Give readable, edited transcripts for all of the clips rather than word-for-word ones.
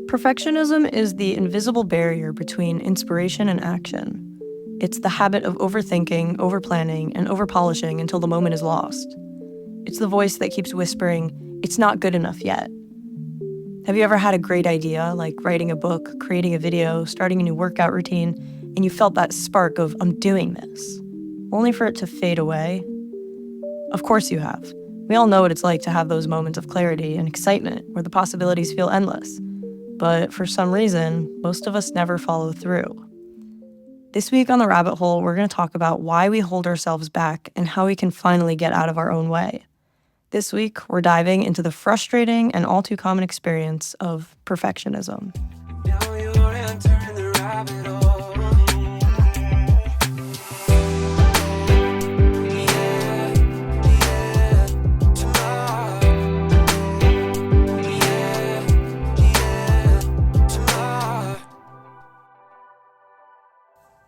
Perfectionism is the invisible barrier between inspiration and action. It's the habit of overthinking, overplanning, and overpolishing until the moment is lost. It's the voice that keeps whispering, "It's not good enough yet." Have you ever had a great idea, like writing a book, creating a video, starting a new workout routine, and you felt that spark of, "I'm doing this," only for it to fade away? Of course you have. We all know what it's like to have those moments of clarity and excitement where the possibilities feel endless. But for some reason, most of us never follow through. This week on The Rabbit Hole, we're going to talk about why we hold ourselves back and how we can finally get out of our own way. This week, we're diving into the frustrating and all too common experience of perfectionism. Now you're entering the rabbit hole.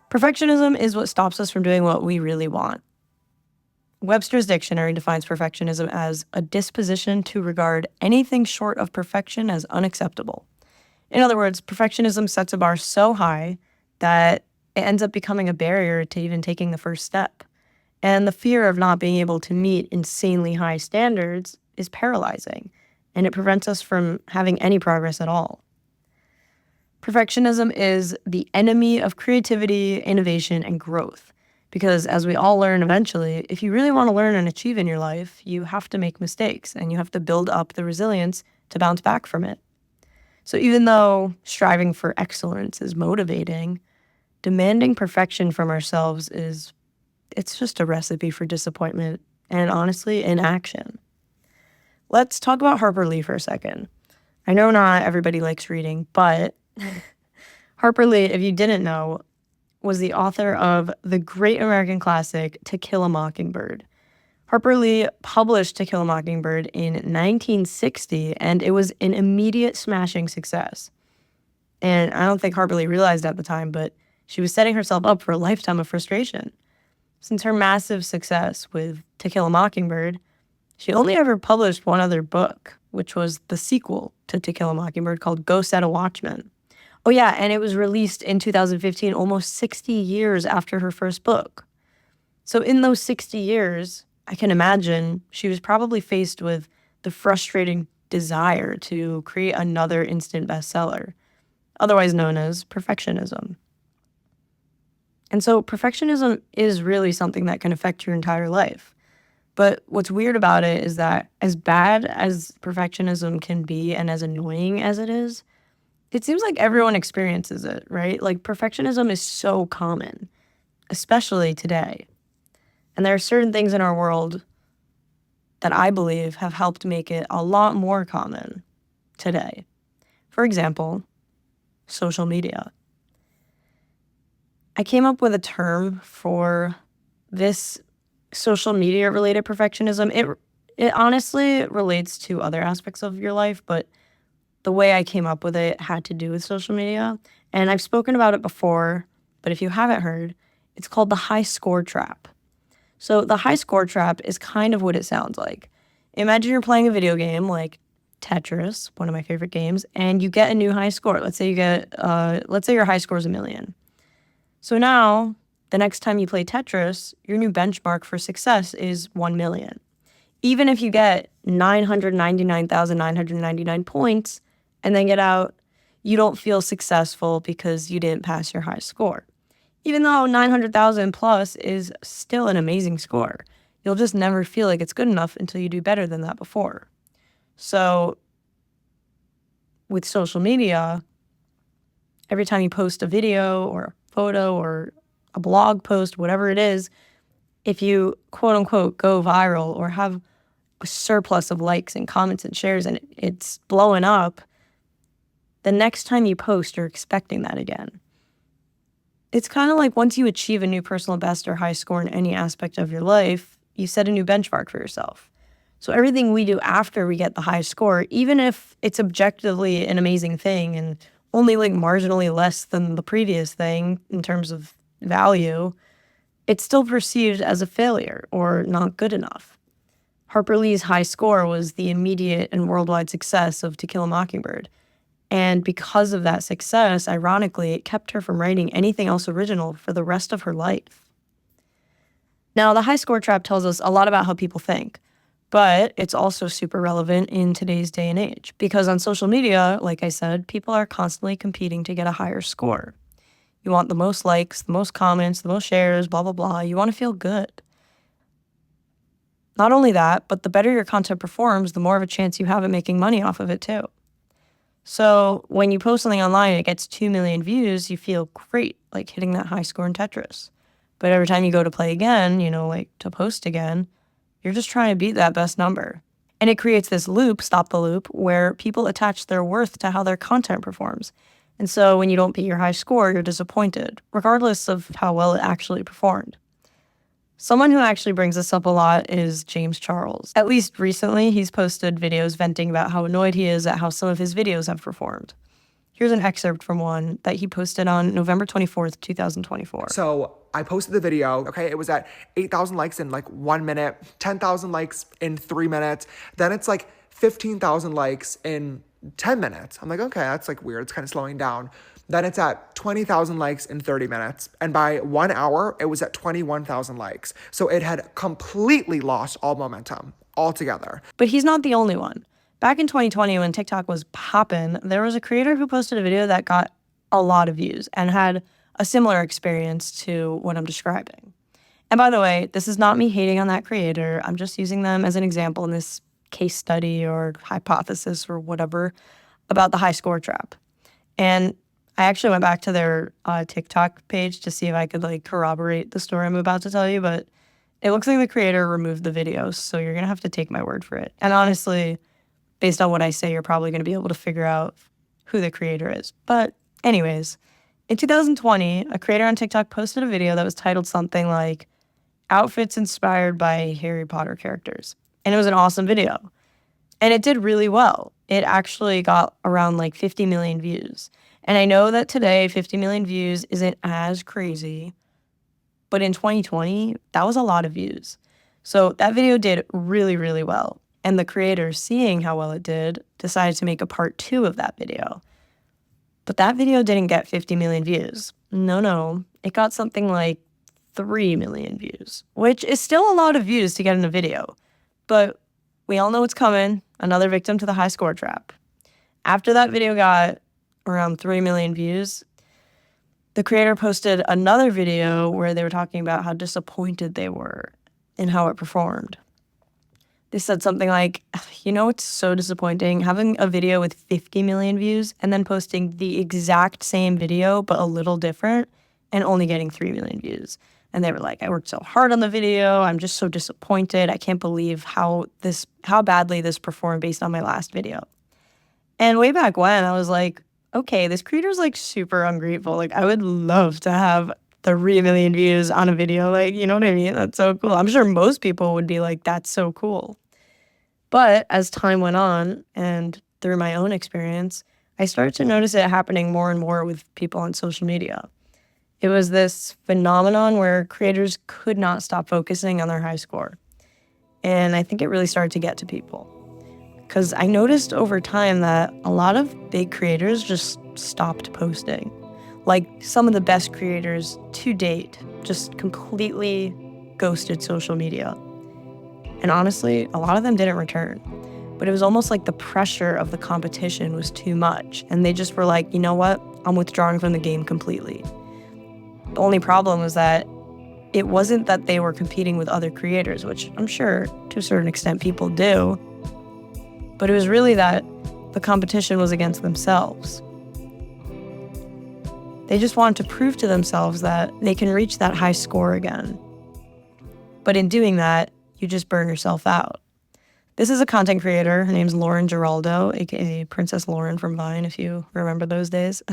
Perfectionism is what stops us from doing what we really want. Webster's dictionary defines perfectionism as a disposition to regard anything short of perfection as unacceptable. In other words, perfectionism sets a bar so high that it ends up becoming a barrier to even taking the first step. And the fear of not being able to meet insanely high standards is paralyzing, and it prevents us from having any progress at all. Perfectionism is the enemy of creativity, innovation, and growth. Because as we all learn eventually, if you really want to learn and achieve in your life, you have to make mistakes and you have to build up the resilience to bounce back from it. So even though striving for excellence is motivating, demanding perfection from ourselves it's just a recipe for disappointment and honestly, inaction. Let's talk about Harper Lee for a second. I know not everybody likes reading, but Harper Lee, if you didn't know, was the author of the great American classic To Kill a Mockingbird. Harper Lee published To Kill a Mockingbird in 1960, and it was an immediate smashing success. And I don't think Harper Lee realized at the time, but she was setting herself up for a lifetime of frustration. Since her massive success with To Kill a Mockingbird, she only ever published one other book, which was the sequel to Kill a Mockingbird called Go Set a Watchman. Oh yeah, and it was released in 2015, almost 60 years after her first book. So in those 60 years, I can imagine she was probably faced with the frustrating desire to create another instant bestseller, otherwise known as perfectionism. And so perfectionism is really something that can affect your entire life. But what's weird about it is that as bad as perfectionism can be and as annoying as it is, it seems like everyone experiences it, right? Like perfectionism is so common, especially today. And there are certain things in our world that I believe have helped make it a lot more common today. For example, social media. I came up with a term for this social media related perfectionism. It honestly relates to other aspects of your life, but the way I came up with it had to do with social media. And I've spoken about it before, but if you haven't heard, it's called the high score trap. So the high score trap is kind of what it sounds like. Imagine you're playing a video game like Tetris, one of my favorite games, and you get a new high score. Let's say your high score is 1,000,000. So now, the next time you play Tetris, your new benchmark for success is 1,000,000. Even if you get 999,999 points and then get out, you don't feel successful because you didn't pass your high score. Even though 900,000 plus is still an amazing score, you'll just never feel like it's good enough until you do better than that before. So with social media, every time you post a video or a photo or a blog post, whatever it is, if you quote unquote go viral or have a surplus of likes and comments and shares and it's blowing up, the next time you post, you're expecting that again. It's kind of like once you achieve a new personal best or high score in any aspect of your life, you set a new benchmark for yourself. So everything we do after we get the high score, even if it's objectively an amazing thing and only like marginally less than the previous thing in terms of value, it's still perceived as a failure or not good enough. Harper Lee's high score was the immediate and worldwide success of To Kill a Mockingbird. And because of that success, ironically, it kept her from writing anything else original for the rest of her life. Now, the high score trap tells us a lot about how people think, but it's also super relevant in today's day and age because on social media, like I said, people are constantly competing to get a higher score. You want the most likes, the most comments, the most shares, blah, blah, blah. You want to feel good. Not only that, but the better your content performs, the more of a chance you have at making money off of it too. So when you post something online and it gets 2 million views, you feel great, like hitting that high score in Tetris. But every time you go to play again, like to post again, you're just trying to beat that best number. And it creates this loop, stop the loop, where people attach their worth to how their content performs. And so when you don't beat your high score, you're disappointed, regardless of how well it actually performed. Someone who actually brings this up a lot is James Charles. At least recently, he's posted videos venting about how annoyed he is at how some of his videos have performed. Here's an excerpt from one that he posted on November 24th, 2024. So I posted the video, okay? It was at 8,000 likes in like 1 minute, 10,000 likes in 3 minutes. Then it's like 15,000 likes in 10 minutes. I'm like, okay, that's like weird. It's kind of slowing down. Then it's at 20,000 likes in 30 minutes. And by 1 hour, it was at 21,000 likes. So it had completely lost all momentum altogether. But he's not the only one. Back in 2020, when TikTok was poppin', there was a creator who posted a video that got a lot of views and had a similar experience to what I'm describing. And by the way, this is not me hating on that creator. I'm just using them as an example in this case study or hypothesis or whatever about the high score trap. And I actually went back to their TikTok page to see if I could corroborate the story I'm about to tell you, but it looks like the creator removed the videos, so you're gonna have to take my word for it. And honestly, based on what I say, you're probably gonna be able to figure out who the creator is. But anyways, in 2020, a creator on TikTok posted a video that was titled something like "Outfits Inspired by Harry Potter Characters." And it was an awesome video. And it did really well. It actually got around 50 million views. And I know that today 50 million views isn't as crazy, but in 2020, that was a lot of views. So that video did really, really well. And the creator, seeing how well it did, decided to make a part 2 of that video. But that video didn't get 50 million views. No. It got something like 3 million views, which is still a lot of views to get in a video. But we all know what's coming, another victim to the high score trap. After that video got around 3 million views, the creator posted another video where they were talking about how disappointed they were in how it performed. They said something like, it's so disappointing having a video with 50 million views and then posting the exact same video but a little different and only getting 3 million views. And they were like, I worked so hard on the video. I'm just so disappointed. I can't believe how badly this performed based on my last video. And way back when, I was like, okay, this creator's super ungrateful. I would love to have 3 million views on a video. You know what I mean? That's so cool. I'm sure most people would be like, that's so cool. But as time went on and through my own experience, I started to notice it happening more and more with people on social media. It was this phenomenon where creators could not stop focusing on their high score. And I think it really started to get to people. Because I noticed over time that a lot of big creators just stopped posting. Some of the best creators to date just completely ghosted social media. And honestly, a lot of them didn't return. But it was almost like the pressure of the competition was too much. And they just were like, you know what? I'm withdrawing from the game completely. The only problem was that it wasn't that they were competing with other creators, which I'm sure to a certain extent people do. But it was really that the competition was against themselves. They just wanted to prove to themselves that they can reach that high score again. But in doing that, you just burn yourself out. This is a content creator. Her name's Lauren Giraldo, aka Princess Lauren from Vine, if you remember those days.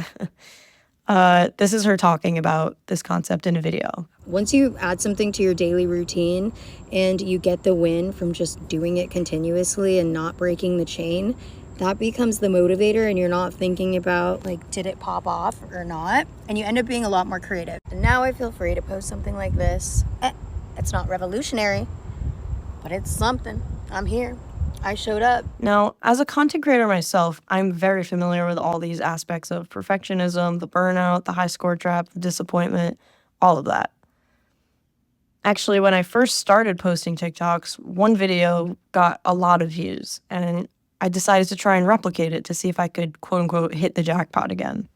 This is her talking about this concept in a video. Once you add something to your daily routine and you get the win from just doing it continuously and not breaking the chain, that becomes the motivator, and you're not thinking about did it pop off or not? And you end up being a lot more creative. And now I feel free to post something like this. It's not revolutionary, but it's something. I'm here. I showed up. Now, as a content creator myself, I'm very familiar with all these aspects of perfectionism, the burnout, the high score trap, the disappointment, all of that. Actually, when I first started posting TikToks, one video got a lot of views, and I decided to try and replicate it to see if I could, quote unquote, hit the jackpot again.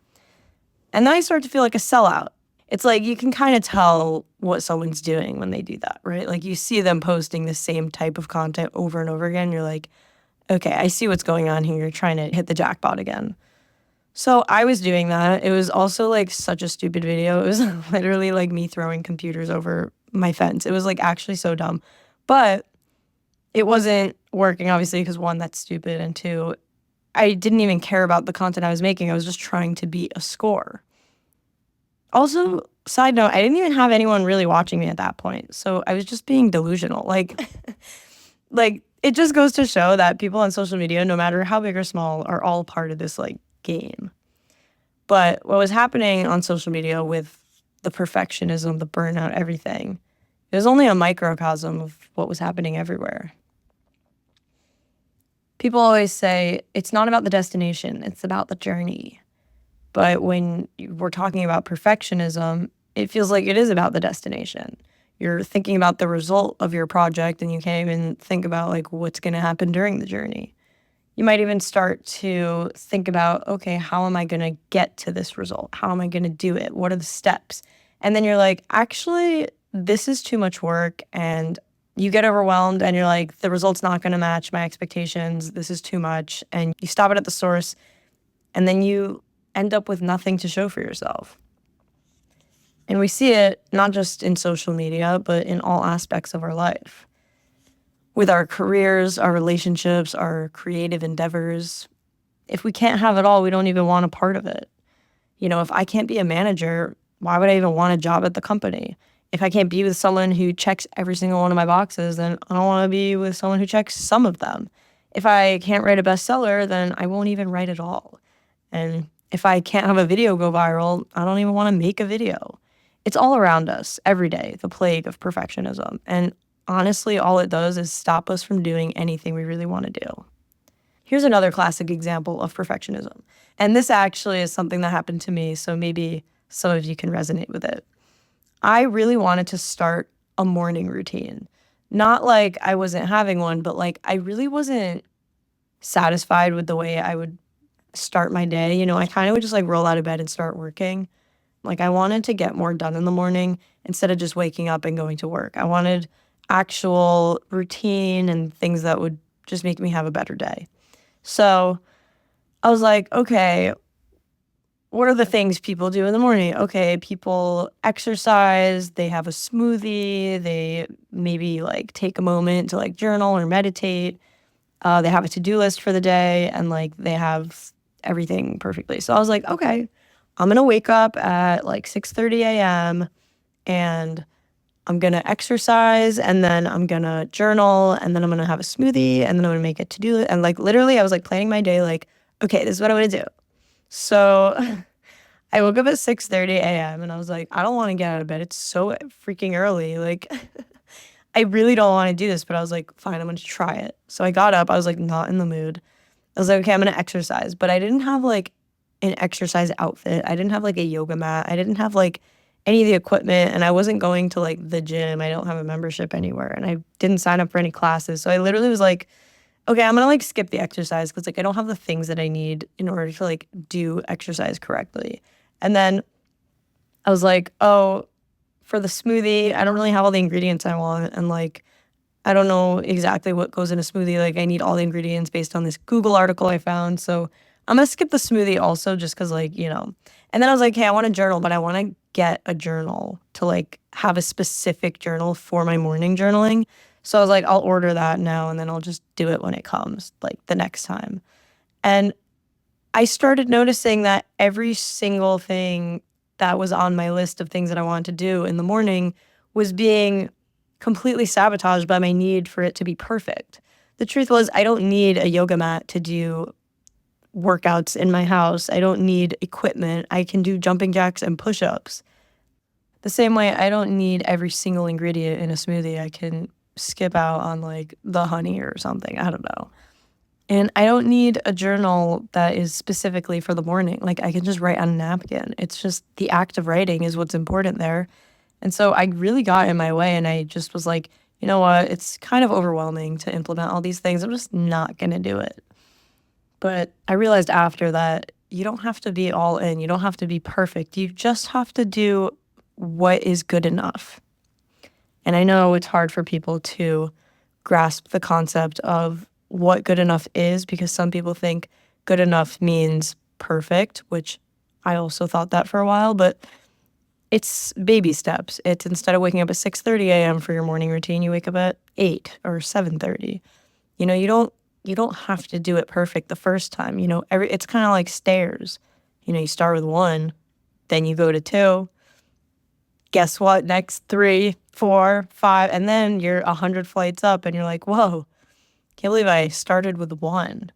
And then I started to feel like a sellout. It's like you can kind of tell what someone's doing when they do that, right? Like you see them posting the same type of content over and over again. You're like, okay, I see what's going on here. You're trying to hit the jackpot again. So I was doing that. It was also like such a stupid video. It was literally like me throwing computers over my fence. It was like actually so dumb. But it wasn't working, obviously, because one, that's stupid. And two, I didn't even care about the content I was making. I was just trying to beat a score. Also, side note, I didn't even have anyone really watching me at that point. So I was just being delusional. Like it just goes to show that people on social media, no matter how big or small, are all part of this like game. But what was happening on social media with the perfectionism, the burnout, everything, it was only a microcosm of what was happening everywhere. People always say it's not about the destination, it's about the journey. But when we're talking about perfectionism, it feels like it is about the destination. You're thinking about the result of your project and you can't even think about like what's going to happen during the journey. You might even start to think about, okay, how am I going to get to this result? How am I going to do it? What are the steps? And then you're like, actually, this is too much work, and you get overwhelmed and you're like, the result's not going to match my expectations. This is too much. And you stop it at the source, and then you end up with nothing to show for yourself. And we see it not just in social media, but in all aspects of our life. With our careers, our relationships, our creative endeavors. If we can't have it all, we don't even want a part of it. You know, if I can't be a manager, why would I even want a job at the company? If I can't be with someone who checks every single one of my boxes, then I don't want to be with someone who checks some of them. If I can't write a bestseller, then I won't even write it all. And if I can't have a video go viral, I don't even want to make a video. It's all around us every day, the plague of perfectionism. And honestly, all it does is stop us from doing anything we really want to do. Here's another classic example of perfectionism. And this actually is something that happened to me, so maybe some of you can resonate with it. I really wanted to start a morning routine. Not like I wasn't having one, but like I really wasn't satisfied with the way I would start my day. You know, I kind of would just like roll out of bed and start working. Like I wanted to get more done in the morning instead of just waking up and going to work. I wanted actual routine and things that would just make me have a better day. So I was like, okay, what are the things people do in the morning? Okay, people exercise, they have a smoothie, they maybe like take a moment to like journal or meditate. They have a to-do list for the day, and like they have everything perfectly. So I was like, okay, I'm gonna wake up at like 6:30 a.m. and I'm gonna exercise, and then I'm gonna journal, and then I'm gonna have a smoothie, and then I'm gonna make a to-do list. And like literally I was like planning my day like, okay, this is what I'm gonna do. So I woke up at 6:30 a.m. and I was like, I don't want to get out of bed. It's so freaking early. Like I really don't want to do this, but I was like, fine, I'm going to try it. So I got up. I was like not in the mood. I was like, okay, I'm going to exercise. But I didn't have like an exercise outfit. I didn't have like a yoga mat. I didn't have like any of the equipment, and I wasn't going to like the gym. I don't have a membership anywhere, and I didn't sign up for any classes. So I literally was like, okay, I'm going to like skip the exercise because like I don't have the things that I need in order to like do exercise correctly. And then I was like, oh, for the smoothie, I don't really have all the ingredients I want. And like, I don't know exactly what goes in a smoothie. Like I need all the ingredients based on this Google article I found. So I'm going to skip the smoothie also just because like, you know. And then I was like, hey, I want a journal, but I want to get a journal to like have a specific journal for my morning journaling. So I was like, I'll order that now and then I'll just do it when it comes, like the next time. And I started noticing that every single thing that was on my list of things that I wanted to do in the morning was being completely sabotaged by my need for it to be perfect. The truth was, I don't need a yoga mat to do workouts in my house. I don't need equipment. I can do jumping jacks and push-ups. The same way, I don't need every single ingredient in a smoothie. I can skip out on like the honey or something. I don't know. And I don't need a journal that is specifically for the morning. Like I can just write on a napkin. It's just the act of writing is what's important there. And so I really got in my way and I just was like, you know what? It's kind of overwhelming to implement all these things. I'm just not going to do it. But I realized after that you don't have to be all in. You don't have to be perfect. You just have to do what is good enough. And I know it's hard for people to grasp the concept of what good enough is because some people think good enough means perfect, which I also thought that for a while, but it's baby steps. It's instead of waking up at 6:30 a.m. for your morning routine, you wake up at 8 or 7:30. You don't have to do it perfect the first time. It's kind of like stairs. You start with 1, then you go to 2. Guess what? Next 3, 4, 5, and then you're 100 flights up and you're like, whoa, can't believe I started with 1.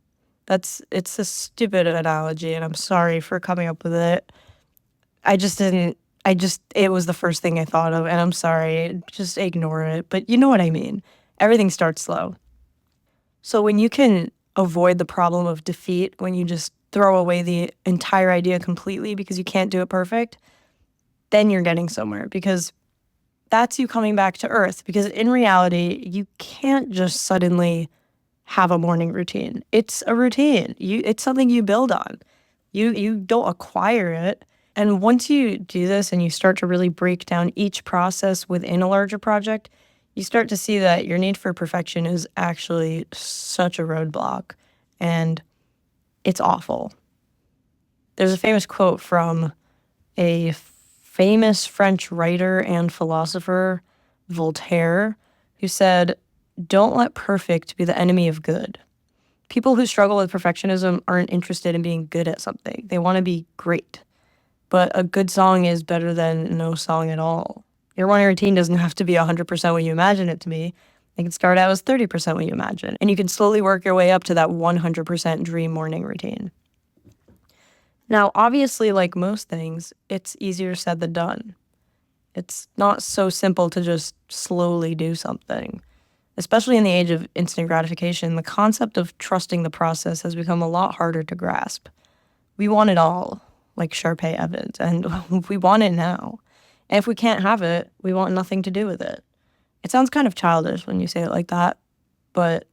It's a stupid analogy and I'm sorry for coming up with it. It was the first thing I thought of and I'm sorry, just ignore it. But you know what I mean. Everything starts slow. So when you can avoid the problem of defeat, when you just throw away the entire idea completely because you can't do it perfect, then you're getting somewhere because that's you coming back to earth. Because in reality, you can't just suddenly have a morning routine. It's a routine. It's something you build on. You don't acquire it. And once you do this and you start to really break down each process within a larger project, you start to see that your need for perfection is actually such a roadblock and it's awful. There's a famous quote from a famous French writer and philosopher, Voltaire, who said, "Don't let perfect be the enemy of good." People who struggle with perfectionism aren't interested in being good at something. They want to be great. But a good song is better than no song at all. Your morning routine doesn't have to be 100% what you imagine it to be. It can start out as 30% what you imagine. And you can slowly work your way up to that 100% dream morning routine. Now, obviously, like most things, it's easier said than done. It's not so simple to just slowly do something. Especially in the age of instant gratification, the concept of trusting the process has become a lot harder to grasp. We want it all, like Sharpay Evans, and we want it now. And if we can't have it, we want nothing to do with it. It sounds kind of childish when you say it like that, but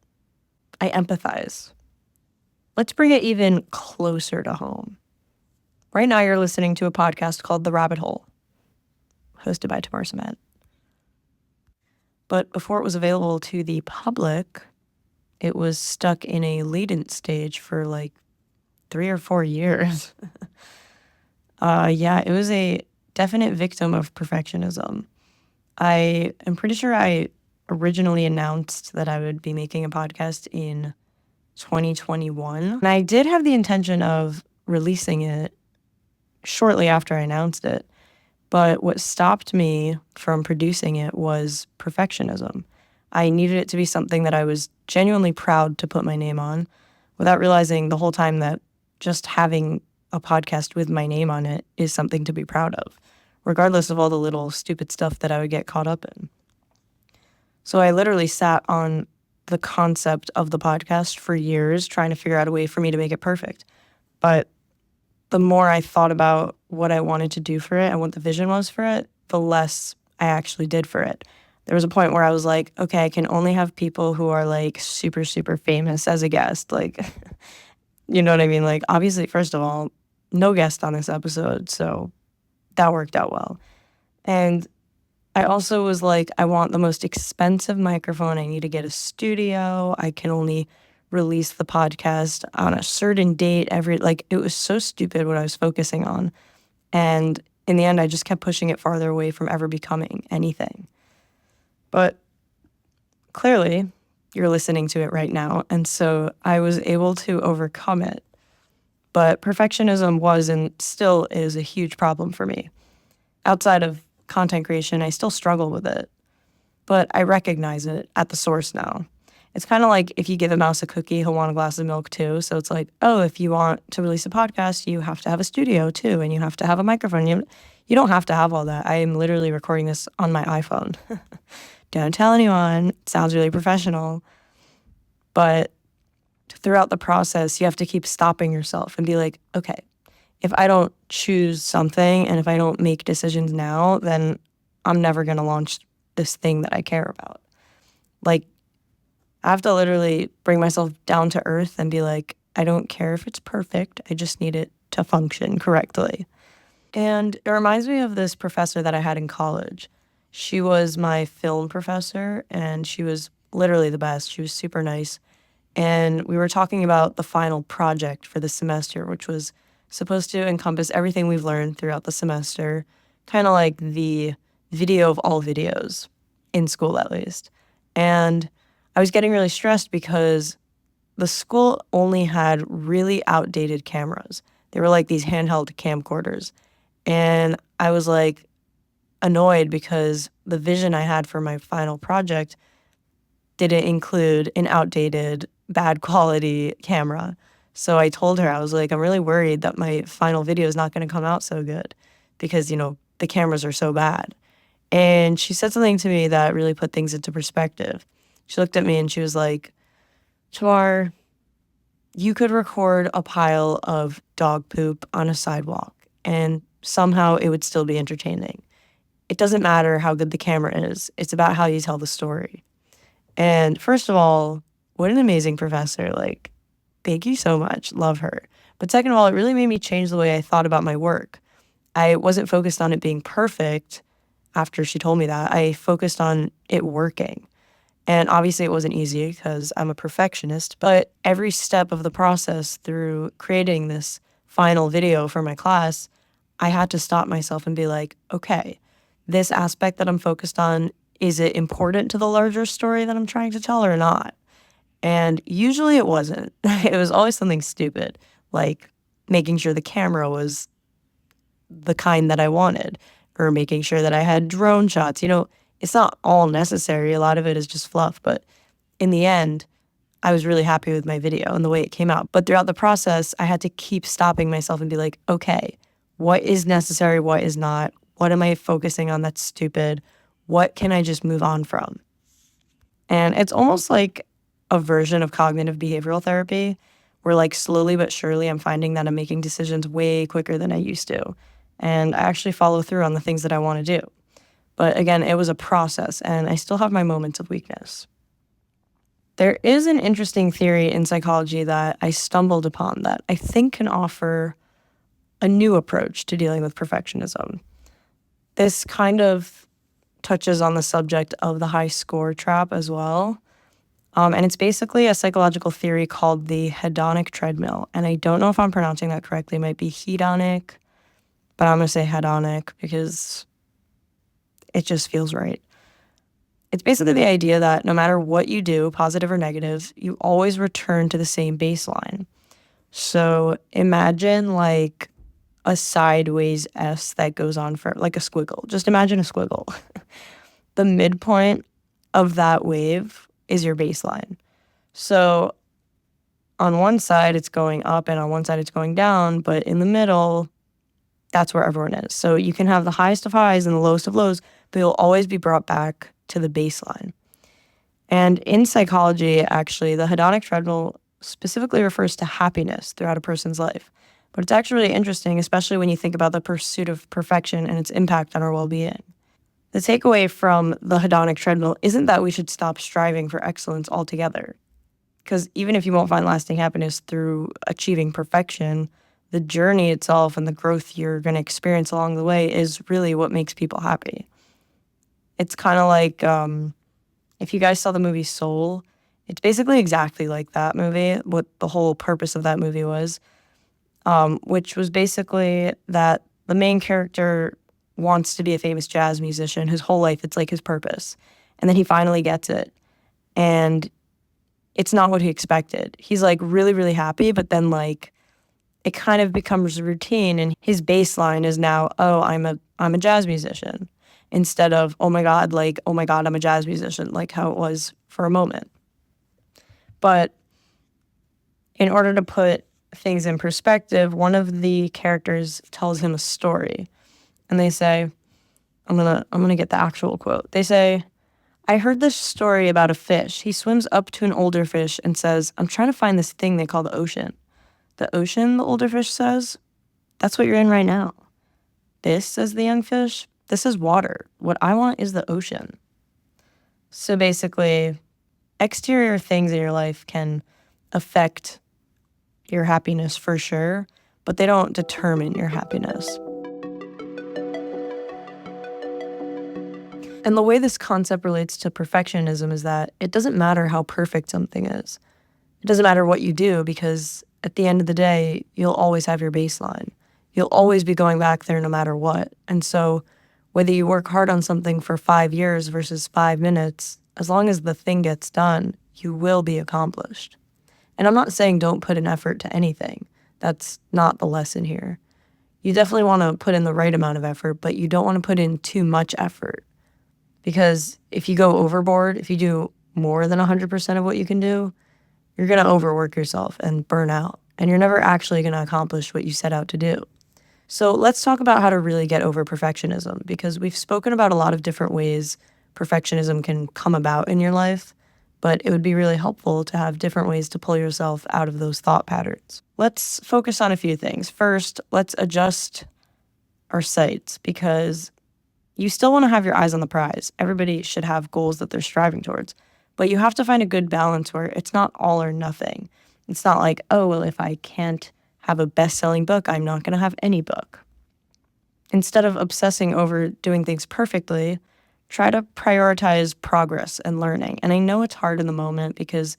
I empathize. Let's bring it even closer to home. Right now, you're listening to a podcast called The Rabbit Hole, hosted by Tamar Cement. But before it was available to the public, it was stuck in a latent stage for like 3 or 4 years. It was a definite victim of perfectionism. I am pretty sure I originally announced that I would be making a podcast in 2021. And I did have the intention of releasing it shortly after I announced it. But what stopped me from producing it was perfectionism. I needed it to be something that I was genuinely proud to put my name on, without realizing the whole time that just having a podcast with my name on it is something to be proud of, regardless of all the little stupid stuff that I would get caught up in. So I literally sat on the concept of the podcast for years, trying to figure out a way for me to make it perfect. But the more I thought about what I wanted to do for it and what the vision was for it, the less I actually did for it. There was a point where I was like, okay, I can only have people who are like super, super famous as a guest. Like, you know what I mean? Like, obviously, first of all, no guest on this episode, so that worked out well. And I also was like, I want the most expensive microphone. I need to get a studio. I can only release the podcast on a certain date it was so stupid what I was focusing on. And in the end, I just kept pushing it farther away from ever becoming anything. But clearly, you're listening to it right now. And so I was able to overcome it. But perfectionism was and still is a huge problem for me. Outside of content creation, I still struggle with it. But I recognize it at the source now. It's kind of like if you give a mouse a cookie, he'll want a glass of milk too. So it's like, oh, if you want to release a podcast, you have to have a studio too, and you have to have a microphone. You don't have to have all that. I am literally recording this on my iPhone. don't tell anyone. It sounds really professional. But throughout the process, you have to keep stopping yourself and be like, okay, if I don't choose something and if I don't make decisions now, then I'm never going to launch this thing that I care about. Like, I have to literally bring myself down to earth and be like, I don't care if it's perfect. I just need it to function correctly. And it reminds me of this professor that I had in college. She was my film professor, and she was literally the best. She was super nice. And we were talking about the final project for the semester, which was supposed to encompass everything we've learned throughout the semester, kind of like the video of all videos, in school at least. And I was getting really stressed because the school only had really outdated cameras. They were like these handheld camcorders. And I was like annoyed because the vision I had for my final project didn't include an outdated, bad quality camera. So I told her, I was like, I'm really worried that my final video is not going to come out so good because, the cameras are so bad. And she said something to me that really put things into perspective. She looked at me and she was like, Chwar, you could record a pile of dog poop on a sidewalk and somehow it would still be entertaining. It doesn't matter how good the camera is. It's about how you tell the story. And first of all, what an amazing professor. Like, thank you so much. Love her. But second of all, it really made me change the way I thought about my work. I wasn't focused on it being perfect after she told me that. I focused on it working. And obviously it wasn't easy because I'm a perfectionist, but every step of the process through creating this final video for my class, I had to stop myself and be like, okay, this aspect that I'm focused on, is it important to the larger story that I'm trying to tell or not? And usually it wasn't. It was always something stupid, like making sure the camera was the kind that I wanted, or making sure that I had drone shots. It's not all necessary. A lot of it is just fluff. But in the end, I was really happy with my video and the way it came out. But throughout the process, I had to keep stopping myself and be like, okay, what is necessary? What is not? What am I focusing on that's stupid? What can I just move on from? And it's almost like a version of cognitive behavioral therapy where like slowly but surely I'm finding that I'm making decisions way quicker than I used to. And I actually follow through on the things that I want to do. But again, it was a process and I still have my moments of weakness. There is an interesting theory in psychology that I stumbled upon that I think can offer a new approach to dealing with perfectionism. This kind of touches on the subject of the high score trap as well. And it's basically a psychological theory called the hedonic treadmill. And I don't know if I'm pronouncing that correctly. It might be hedonic, but I'm going to say hedonic because it just feels right. It's basically the idea that no matter what you do, positive or negative, you always return to the same baseline. So imagine like a sideways S that goes on for like a squiggle. Just imagine a squiggle. The midpoint of that wave is your baseline. So on one side, it's going up and on one side, it's going down. But in the middle, that's where everyone is. So you can have the highest of highs and the lowest of lows, but you'll always be brought back to the baseline. And in psychology, actually, the hedonic treadmill specifically refers to happiness throughout a person's life. But it's actually really interesting, especially when you think about the pursuit of perfection and its impact on our well-being. The takeaway from the hedonic treadmill isn't that we should stop striving for excellence altogether. Because even if you won't find lasting happiness through achieving perfection, the journey itself and the growth you're going to experience along the way is really what makes people happy. It's kind of like if you guys saw the movie Soul, it's basically exactly like that movie, what the whole purpose of that movie was, which was basically that the main character wants to be a famous jazz musician his whole life. It's like his purpose. And then he finally gets it. And it's not what he expected. He's like really, really happy, but then like it kind of becomes routine and his baseline is now, oh, I'm a jazz musician, instead of, oh my God, I'm a jazz musician, like how it was for a moment. But in order to put things in perspective, one of the characters tells him a story. And they say, I'm gonna get the actual quote. They say, I heard this story about a fish. He swims up to an older fish and says, "I'm trying to find this thing they call the ocean." "The ocean," the older fish says, "that's what you're in right now." "This," says the young fish, "this is water. What I want is the ocean." So basically, exterior things in your life can affect your happiness for sure, but they don't determine your happiness. And the way this concept relates to perfectionism is that it doesn't matter how perfect something is. It doesn't matter what you do, because at the end of the day, you'll always have your baseline. You'll always be going back there no matter what. And so whether you work hard on something for 5 years versus 5 minutes, as long as the thing gets done, you will be accomplished. And I'm not saying don't put an effort to anything. That's not the lesson here. You definitely want to put in the right amount of effort, but you don't want to put in too much effort. Because if you go overboard, if you do more than 100% of what you can do, you're going to overwork yourself and burn out. And you're never actually going to accomplish what you set out to do. So let's talk about how to really get over perfectionism, because we've spoken about a lot of different ways perfectionism can come about in your life, but it would be really helpful to have different ways to pull yourself out of those thought patterns. Let's focus on a few things. First, let's adjust our sights, because you still want to have your eyes on the prize. Everybody should have goals that they're striving towards, but you have to find a good balance where it's not all or nothing. It's not like, oh, well, if I can't have a best-selling book, I'm not going to have any book. Instead of obsessing over doing things perfectly, try to prioritize progress and learning. And I know it's hard in the moment, because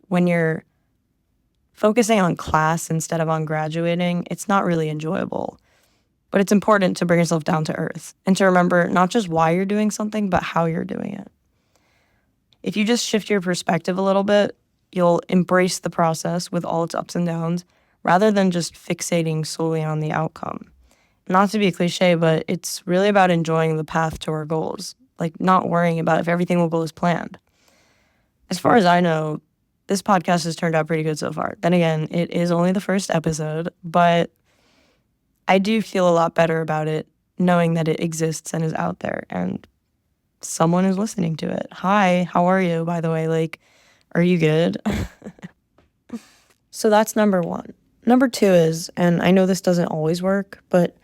when you're focusing on class instead of on graduating, it's not really enjoyable. But it's important to bring yourself down to earth and to remember not just why you're doing something, but how you're doing it. If you just shift your perspective a little bit, you'll embrace the process with all its ups and downs, rather than just fixating solely on the outcome. Not to be cliche, but it's really about enjoying the path to our goals, like not worrying about if everything will go as planned. As far as I know, this podcast has turned out pretty good so far. Then again, it is only the first episode, but I do feel a lot better about it knowing that it exists and is out there and someone is listening to it. Hi, how are you, by the way? Like, are you good? So that's number one. Number two is, and I know this doesn't always work, but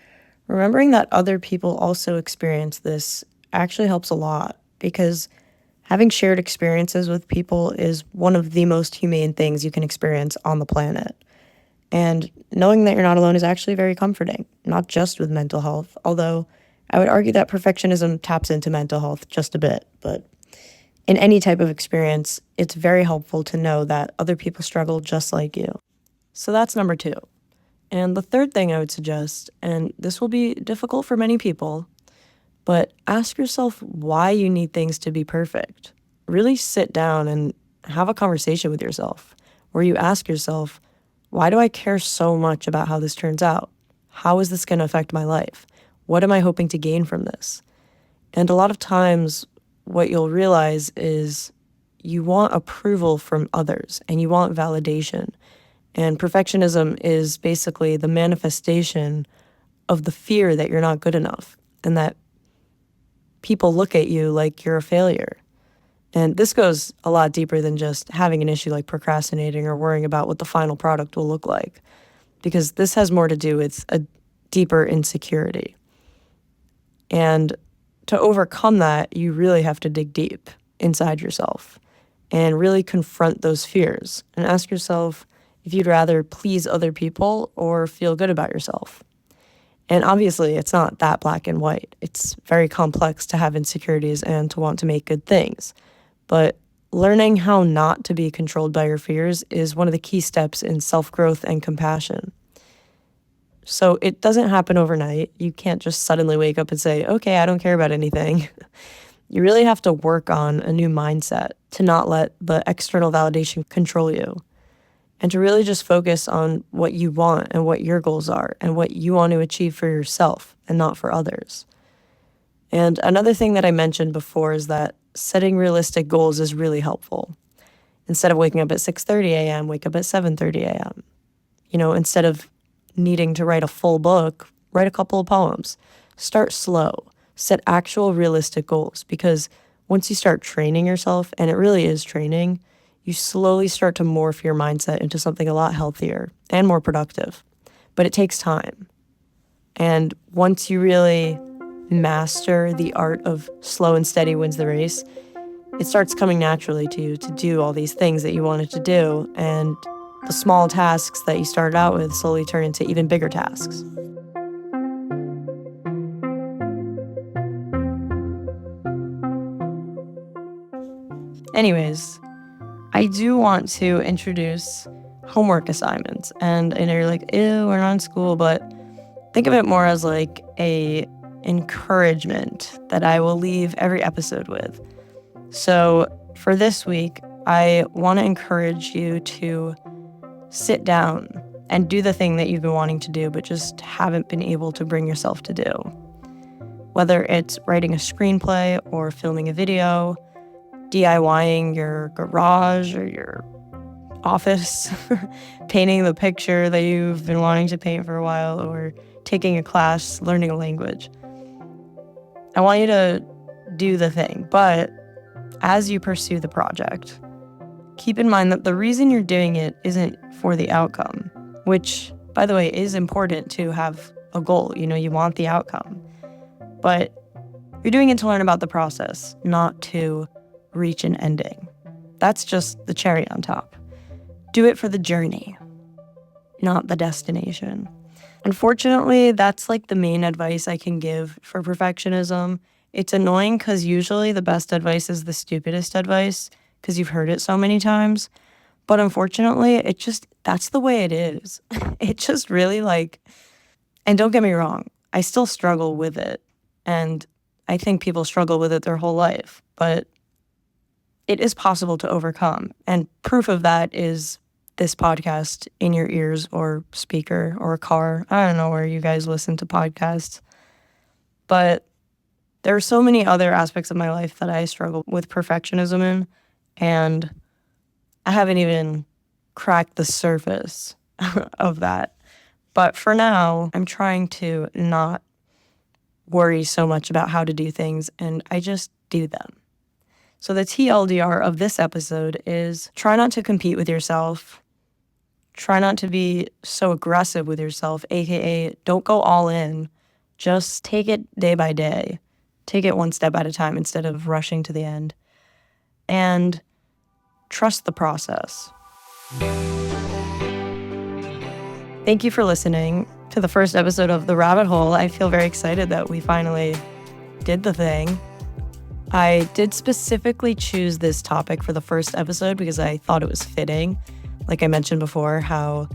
remembering that other people also experience this actually helps a lot, because having shared experiences with people is one of the most humane things you can experience on the planet. And knowing that you're not alone is actually very comforting, not just with mental health, although I would argue that perfectionism taps into mental health just a bit. But in any type of experience, it's very helpful to know that other people struggle just like you. So that's number two. And the third thing I would suggest, and this will be difficult for many people, but ask yourself why you need things to be perfect. Really sit down and have a conversation with yourself where you ask yourself, why do I care so much about how this turns out? How is this going to affect my life? What am I hoping to gain from this? And a lot of times, what you'll realize is you want approval from others and you want validation. And perfectionism is basically the manifestation of the fear that you're not good enough and that people look at you like you're a failure. And this goes a lot deeper than just having an issue like procrastinating or worrying about what the final product will look like, because this has more to do with a deeper insecurity. And to overcome that, you really have to dig deep inside yourself and really confront those fears and ask yourself if you'd rather please other people or feel good about yourself. And obviously, it's not that black and white. It's very complex to have insecurities and to want to make good things. But learning how not to be controlled by your fears is one of the key steps in self-growth and compassion. So it doesn't happen overnight. You can't just suddenly wake up and say, okay, I don't care about anything. You really have to work on a new mindset to not let the external validation control you, and to really just focus on what you want and what your goals are and what you want to achieve for yourself and not for others. And another thing that I mentioned before is that setting realistic goals is really helpful. Instead of waking up at 6:30 a.m., wake up at 7:30 a.m. Instead of needing to write a full book, write a couple of poems. Start slow. Set actual realistic goals, because once you start training yourself, and it really is training, you slowly start to morph your mindset into something a lot healthier and more productive. But it takes time. And once you really master the art of slow and steady wins the race, it starts coming naturally to you to do all these things that you wanted to do. And the small tasks that you started out with slowly turn into even bigger tasks. Anyways, I do want to introduce homework assignments. And I know you're like, ew, we're not in school, but think of it more as like a encouragement that I will leave every episode with. So for this week, I want to encourage you to sit down and do the thing that you've been wanting to do, but just haven't been able to bring yourself to do. Whether it's writing a screenplay or filming a video, DIYing your garage or your office, painting the picture that you've been wanting to paint for a while, or taking a class, learning a language. I want you to do the thing, but as you pursue the project, keep in mind that the reason you're doing it isn't for the outcome, which, by the way, is important to have a goal. You want the outcome. But you're doing it to learn about the process, not to reach an ending. That's just the cherry on top. Do it for the journey, not the destination. Unfortunately, that's like the main advice I can give for perfectionism. It's annoying because usually the best advice is the stupidest advice because you've heard it so many times. But unfortunately, that's the way it is. It just really and don't get me wrong, I still struggle with it. And I think people struggle with it their whole life, but it is possible to overcome. And proof of that is this podcast in your ears or speaker or a car. I don't know where you guys listen to podcasts. But there are so many other aspects of my life that I struggle with perfectionism in, and I haven't even cracked the surface of that. But for now, I'm trying to not worry so much about how to do things, and I just do them. So the TLDR of this episode is try not to compete with yourself. Try not to be so aggressive with yourself, aka don't go all in. Just take it day by day. Take it one step at a time instead of rushing to the end. And trust the process. Thank you for listening to the first episode of The Rabbit Hole. I feel very excited that we finally did the thing. I did specifically choose this topic for the first episode because I thought it was fitting. Like I mentioned before, how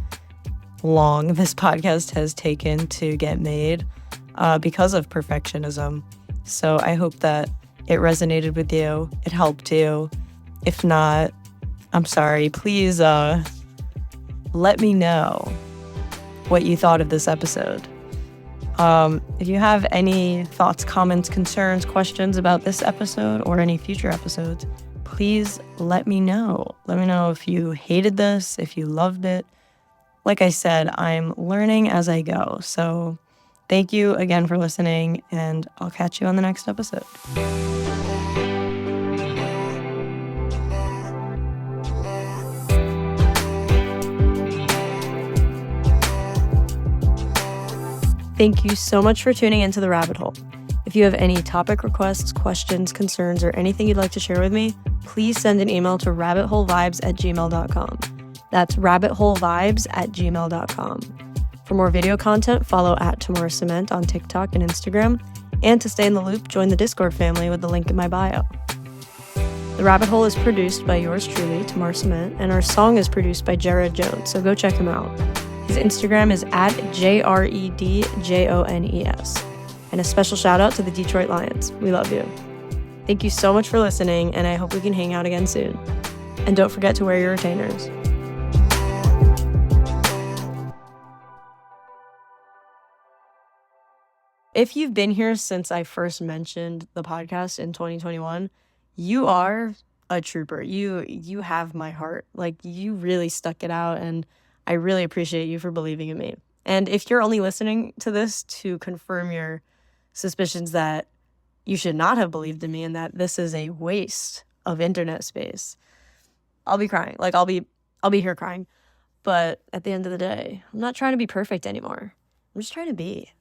long this podcast has taken to get made because of perfectionism. So I hope that it resonated with you. It helped you. If not, I'm sorry. Please let me know what you thought of this episode. If you have any thoughts, comments, concerns, questions about this episode or any future episodes, please let me know. Let me know if you hated this, if you loved it. Like I said, I'm learning as I go. So thank you again for listening, and I'll catch you on the next episode. Thank you so much for tuning into The Rabbit Hole. If you have any topic requests, questions, concerns, or anything you'd like to share with me, please send an email to rabbitholevibes@gmail.com. That's rabbitholevibes@gmail.com. For more video content, follow @TamaraCement on TikTok and Instagram. And to stay in the loop, join the Discord family with the link in my bio. The Rabbit Hole is produced by yours truly, Tamara Cement, and our song is produced by Jared Jones, so go check him out. His Instagram is @JREDJONES. And a special shout out to the Detroit Lions. We love you. Thank you so much for listening, and I hope we can hang out again soon. And don't forget to wear your retainers. If you've been here since I first mentioned the podcast in 2021, you are a trooper. You have my heart. You really stuck it out, and I really appreciate you for believing in me. And if you're only listening to this to confirm your suspicions that you should not have believed in me and that this is a waste of internet space, I'll be crying. Like, I'll be here crying. But at the end of the day, I'm not trying to be perfect anymore. I'm just trying to be.